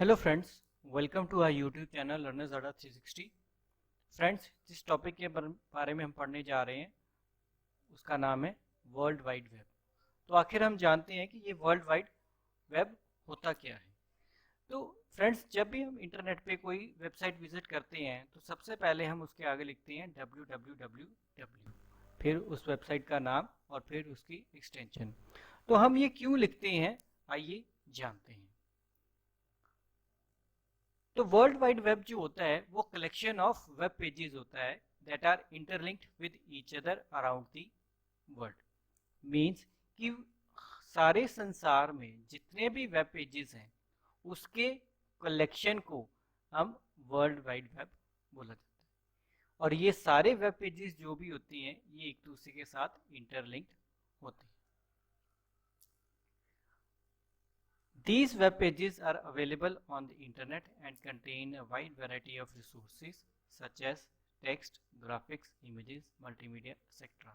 Hello friends, welcome to our YouTube channel learners Adda 360। Friends, जिस topic के बारे में हम पढ़ने जा रहे हैं उसका नाम है वर्ल्ड वाइड वेब। तो आखिर हम जानते हैं कि ये वर्ल्ड वाइड वेब होता क्या है। तो फ्रेंड्स, जब भी हम इंटरनेट पे कोई वेबसाइट विजिट करते हैं तो सबसे पहले हम उसके आगे लिखते हैं www, फिर उस वेबसाइट का नाम और फिर उसकी एक्सटेंशन। तो हम ये क्यों लिखते हैं, आइए जानते हैं। तो वर्ल्ड वाइड वेब जो होता है वो कलेक्शन ऑफ वेब पेजेस होता है that are interlinked with each other around the world. Means कि सारे संसार में जितने भी वेब पेजेस हैं उसके कलेक्शन को हम वर्ल्ड वाइड वेब बोला जाता है। और ये सारे वेब पेजेस जो भी होती हैं ये एक दूसरे के साथ इंटरलिंक्ड होते हैं। These web pages are available on the internet and contain a wide variety of resources such as text, graphics, images, multimedia, etc.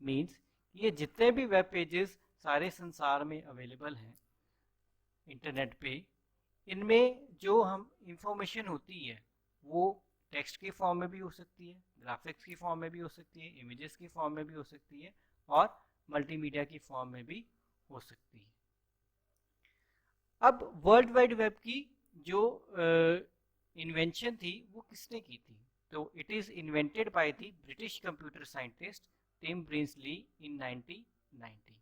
Means ये जितने भी वेब पेजेस सारे संसार में अवेलेबल हैं इंटरनेट पे, इनमें जो हम इंफॉर्मेशन होती है वो टेक्स्ट की फॉर्म में भी हो सकती है, ग्राफिक्स की फॉर्म में भी हो सकती है, इमेजेस की फॉर्म में भी हो सकती है और मल्टीमीडिया की फॉर्म में भी हो सकती है। अब वर्ल्ड वाइड वेब की जो इन्वेंशन थी वो किसने की थी? तो it is invented by the British computer scientist Tim Brinsley in 1990।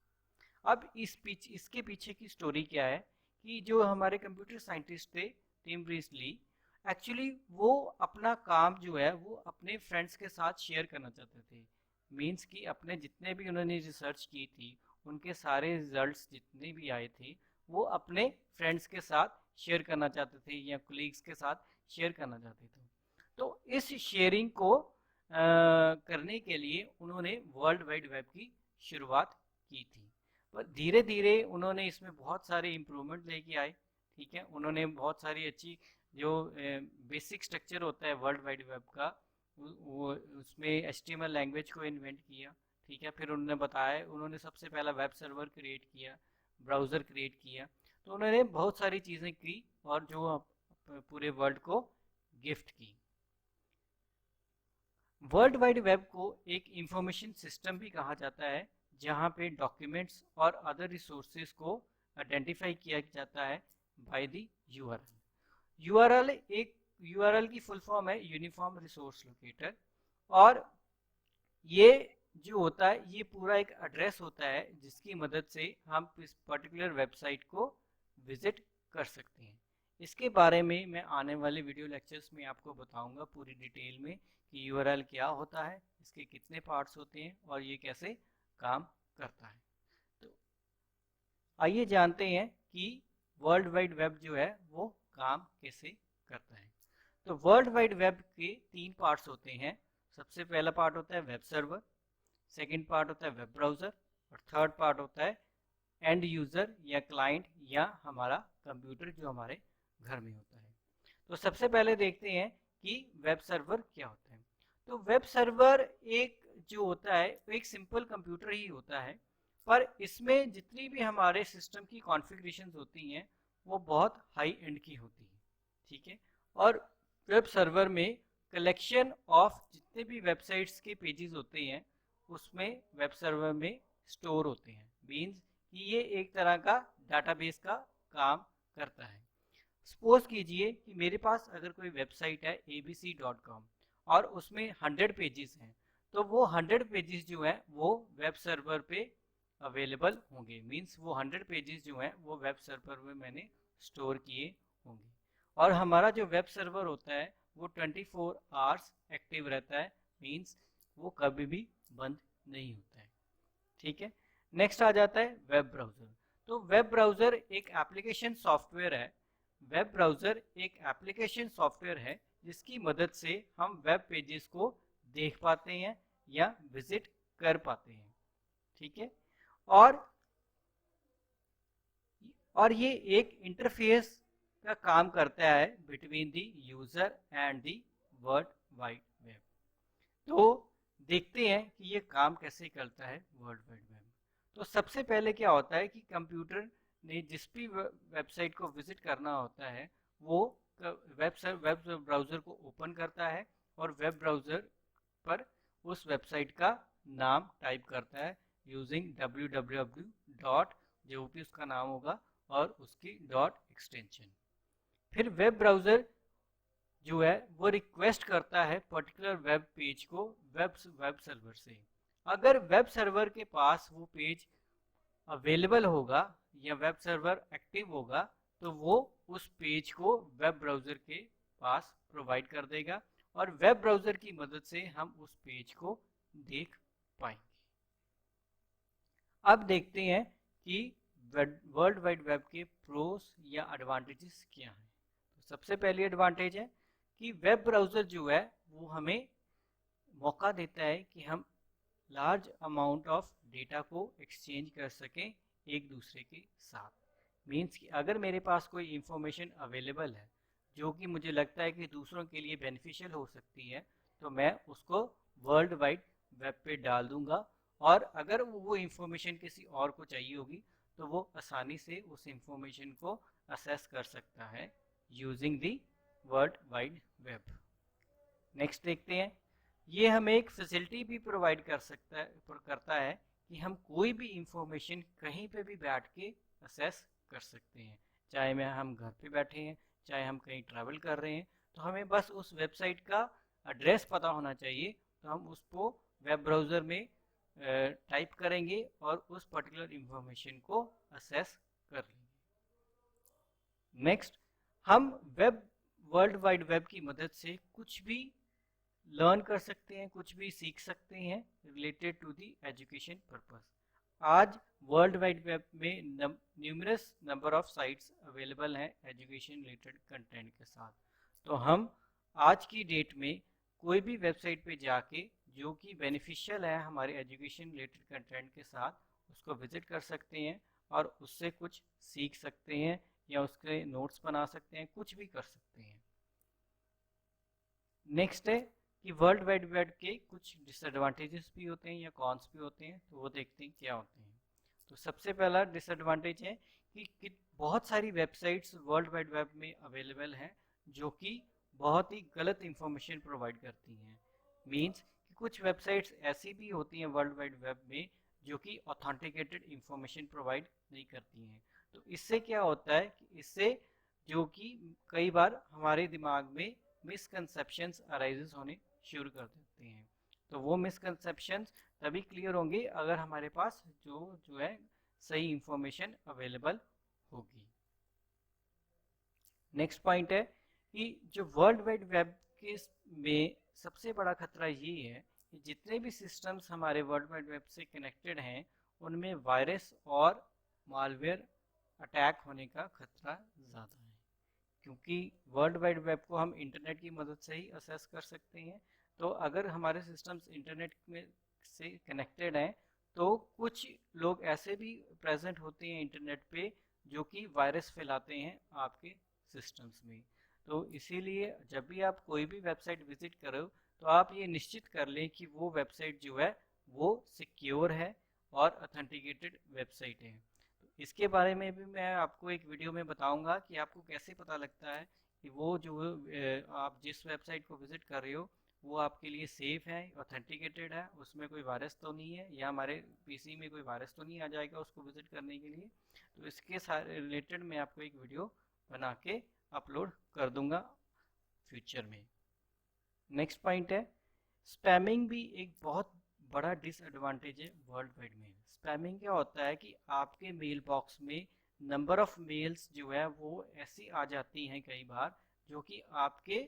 अब इसके पीछे की स्टोरी क्या है कि जो हमारे कंप्यूटर साइंटिस्ट थे टिम ब्रिंसली, एक्चुअली वो अपना काम जो है वो अपने फ्रेंड्स के साथ शेयर करना चाहते थे। मींस कि अपने जितने भी उन्होंने रिसर्च की थी उनके सारे रिजल्ट्स जितने भी आए थे वो अपने फ्रेंड्स के साथ शेयर करना चाहते थे या कोलीग्स के साथ शेयर करना चाहते थे। तो इस शेयरिंग को करने के लिए उन्होंने वर्ल्ड वाइड वेब की शुरुआत की थी। पर धीरे धीरे उन्होंने इसमें बहुत सारे इम्प्रूवमेंट लेके आए। ठीक है, उन्होंने बहुत सारी अच्छी जो बेसिक स्ट्रक्चर होता है वर्ल्ड वाइड वेब का वो उसमें HTML लैंग्वेज को इन्वेंट किया। ठीक है, फिर उन्होंने बताया, उन्होंने सबसे पहला वेब सर्वर क्रिएट किया, ब्राउज़र क्रिएट किया। तो उन्होंने बहुत सारी चीज़ें की और जो पूरे वर्ल्ड को गिफ्ट की। वर्ल्ड वाइड वेब को एक इंफॉर्मेशन सिस्टम भी कहा जाता है जहाँ पे डॉक्यूमेंट्स और अदर रिसोर्सेज को आइडेंटिफाई किया जाता है बाय द यूआरएल। यूआरएल की फुल फॉर्म है यूनिफॉर्म रिसोर्स लोकेटर। और ये जो होता है ये पूरा एक एड्रेस होता है जिसकी मदद से हम इस पर्टिकुलर वेबसाइट को विजिट कर सकते हैं। इसके बारे में मैं आने वाले वीडियो लेक्चर्स में आपको बताऊंगा पूरी डिटेल में कि यूआरएल क्या होता है, इसके कितने पार्ट्स होते हैं और ये कैसे काम करता है। तो आइए जानते हैं कि वर्ल्ड वाइड वेब जो है वो काम कैसे करता है। तो वर्ल्ड वाइड वेब के 3 पार्ट्स होते हैं। सबसे पहला पार्ट होता है वेब सर्वर, सेकेंड पार्ट होता है वेब ब्राउज़र और थर्ड पार्ट होता है एंड यूज़र या क्लाइंट या हमारा कंप्यूटर जो हमारे घर में होता है। तो सबसे पहले देखते हैं कि वेब सर्वर क्या होता है। तो वेब सर्वर एक जो होता है वो एक सिंपल कंप्यूटर ही होता है, पर इसमें जितनी भी हमारे सिस्टम की कॉन्फ़िगरेशंस होती हैं वो बहुत हाई एंड की होती है। ठीक है, और वेब सर्वर में कलेक्शन ऑफ जितने भी वेबसाइट्स के पेजेस होते हैं उसमें वेब सर्वर में स्टोर होते हैं। मीन्स कि ये एक तरह का डाटाबेस का काम करता है। सपोज कीजिए कि मेरे पास अगर कोई वेबसाइट है abc.com और उसमें 100 पेजेस हैं, तो वो 100 पेजेस जो हैं वो वेब सर्वर पे अवेलेबल होंगे। मीन्स वो 100 पेजेस जो हैं वो वेब सर्वर में मैंने स्टोर किए होंगे। और हमारा जो वेब सर्वर होता है वो 24 आवर्स एक्टिव रहता है। मीन्स वो कभी भी बंद नहीं होता है। ठीक है, नेक्स्ट आ जाता है वेब ब्राउज़र। तो वेब ब्राउज़र एक एप्लीकेशन सॉफ्टवेयर है। वेब ब्राउज़र एक एप्लीकेशन सॉफ्टवेयर है जिसकी मदद से हम वेब पेजेस को देख पाते हैं या विजिट कर पाते हैं। ठीक है, और ये एक इंटरफेस का काम करता है between the user and the world wide web. तो देखते हैं कि ये काम कैसे करता है वर्ल्ड वाइड वेब। तो सबसे पहले क्या होता है कि कंप्यूटर ने जिस भी वेबसाइट को विजिट करना होता है वो वेब ब्राउज़र को ओपन करता है और वेब ब्राउज़र पर उस वेबसाइट का नाम टाइप करता है यूजिंग www. जो भी उसका नाम होगा और उसकी डॉट एक्सटेंशन। फिर वेब ब्राउज़र जो है वो रिक्वेस्ट करता है पर्टिकुलर वेब पेज को वेब सर्वर से। अगर वेब सर्वर के पास वो पेज अवेलेबल होगा या वेब सर्वर एक्टिव होगा तो वो उस पेज को वेब ब्राउज़र के पास प्रोवाइड कर देगा और वेब ब्राउज़र की मदद से हम उस पेज को देख पाएंगे। अब देखते हैं कि वर्ल्ड वाइड वेब के प्रोस या एडवांटेजेस क्या हैं। तो सबसे पहली एडवांटेज है कि वेब ब्राउज़र जो है वो हमें मौका देता है कि हम लार्ज अमाउंट ऑफ डेटा को एक्सचेंज कर सकें एक दूसरे के साथ। मीन्स कि अगर मेरे पास कोई इंफॉर्मेशन अवेलेबल है जो कि मुझे लगता है कि दूसरों के लिए बेनिफिशियल हो सकती है तो मैं उसको वर्ल्ड वाइड वेब पे डाल दूंगा और अगर वो इंफॉर्मेशन किसी और को चाहिए होगी तो वो आसानी से उस इंफॉर्मेशन को असेस कर सकता है using the world wide web. Next देखते हैं, ये हमें एक फैसिलिटी भी प्रोवाइड करता है कि हम कोई भी इंफॉर्मेशन कहीं पे भी बैठ के असेस कर सकते हैं, चाहे हम घर पे बैठे हैं, चाहे हम कहीं ट्रैवल कर रहे हैं, तो हमें बस उस वेबसाइट का एड्रेस पता होना चाहिए तो हम उसको वेब ब्राउज़र में टाइप करेंगे और उस पर्टिकुलर इंफॉर्मेशन को असेस कर लेंगे। नेक्स्ट, हम वर्ल्ड वाइड वेब की मदद से कुछ भी लर्न कर सकते हैं, कुछ भी सीख सकते हैं related to the education purpose. आज वर्ल्ड वाइड वेब में numerous number of sites available हैं एजुकेशन रिलेटेड कंटेंट के साथ। तो हम आज की डेट में कोई भी वेबसाइट पे जाके जो कि बेनिफिशियल है हमारे एजुकेशन रिलेटेड कंटेंट के साथ उसको विजिट कर सकते हैं और उससे कुछ सीख सकते हैं या उसके नोट्स बना सकते हैं, कुछ भी कर सकते हैं। नेक्स्ट है कि वर्ल्ड वाइड वेब के कुछ डिसएडवांटेजेस भी होते हैं या कॉन्स भी होते हैं, तो वो देखते हैं क्या होते हैं। तो सबसे पहला डिसएडवांटेज है कि बहुत सारी वेबसाइट्स वर्ल्ड वाइड वेब में अवेलेबल हैं जो कि बहुत ही गलत इंफॉर्मेशन प्रोवाइड करती हैं। मींस कि कुछ वेबसाइट्स ऐसी भी होती हैं वर्ल्ड वाइड वेब में जो कि ऑथेंटिकेटेड इंफॉर्मेशन प्रोवाइड नहीं करती हैं। तो इससे क्या होता है कि इससे जो कि कई बार हमारे दिमाग में मिसकंसेप्शंस अराइजेस होने शुरू कर देते हैं। तो वो मिसकंसेप्शंस तभी क्लियर होंगे अगर हमारे पास जो है सही इंफॉर्मेशन अवेलेबल होगी। नेक्स्ट पॉइंट है कि जो वर्ल्ड वाइड वेब के में सबसे बड़ा खतरा ये है कि जितने भी सिस्टम्स हमारे वर्ल्ड वाइड वेब से कनेक्टेड हैं उनमें वायरस और मालवेयर अटैक होने का खतरा ज़्यादा है, क्योंकि वर्ल्ड वाइड वेब को हम इंटरनेट की मदद से ही असेस कर सकते हैं। तो अगर हमारे सिस्टम्स इंटरनेट में से कनेक्टेड हैं तो कुछ लोग ऐसे भी प्रेजेंट होते हैं इंटरनेट पे जो कि वायरस फैलाते हैं आपके सिस्टम्स में। तो इसीलिए जब भी आप कोई भी वेबसाइट विजिट करो तो आप ये निश्चित कर लें कि वो वेबसाइट जो है वो सिक्योर है और ऑथेंटिकेटेड वेबसाइट है। इसके बारे में भी मैं आपको एक वीडियो में बताऊंगा कि आपको कैसे पता लगता है कि वो जो आप जिस वेबसाइट को विजिट कर रहे हो वो आपके लिए सेफ है, ऑथेंटिकेटेड है, उसमें कोई वायरस तो नहीं है या हमारे पीसी में कोई वायरस तो नहीं आ जाएगा उसको विजिट करने के लिए। तो इसके सारे रिलेटेड मैं आपको एक वीडियो बना के अपलोड कर दूंगा फ्यूचर में। नेक्स्ट पॉइंट है, स्पैमिंग भी एक बहुत बड़ा डिसएडवांटेज है वर्ल्ड वाइड में। स्पैमिंग क्या होता है कि आपके मेल बॉक्स में नंबर ऑफ मेल्स जो है वो ऐसी आ जाती हैं कई बार जो कि आपके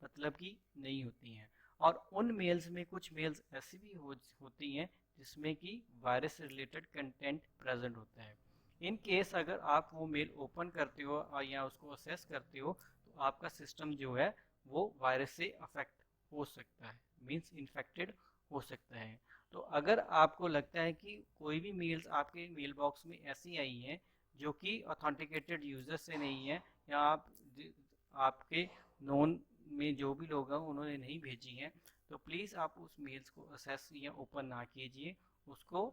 मतलब की नहीं होती हैं, और उन मेल्स में कुछ मेल्स ऐसी भी होती हैं जिसमें कि वायरस रिलेटेड कंटेंट प्रेजेंट होता है। इन केस अगर आप वो मेल ओपन करते हो या उसको असेस करते हो तो आपका सिस्टम जो है वो वायरस से अफेक्ट हो सकता है, मीन्स इन्फेक्टेड हो सकता है। तो अगर आपको लगता है कि कोई भी मेल्स आपके मेल बॉक्स में ऐसी आई हैं जो कि ऑथेंटिकेटेड यूजर से नहीं है या आपके नोन में जो भी लोग हैं उन्होंने नहीं भेजी हैं, तो प्लीज़ आप उस मेल्स को असेस या ओपन ना कीजिए, उसको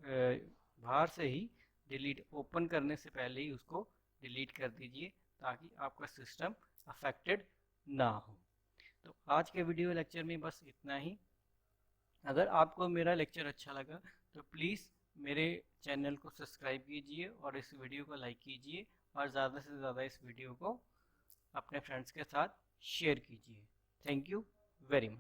बाहर से ही डिलीट, ओपन करने से पहले ही उसको डिलीट कर दीजिए ताकि आपका सिस्टम अफेक्टेड ना हो। तो आज के वीडियो लेक्चर में बस इतना ही। अगर आपको मेरा लेक्चर अच्छा लगा तो प्लीज़ मेरे चैनल को सब्सक्राइब कीजिए और इस वीडियो को लाइक कीजिए और ज़्यादा से ज़्यादा इस वीडियो को अपने फ्रेंड्स के साथ शेयर कीजिए। Thank you very much.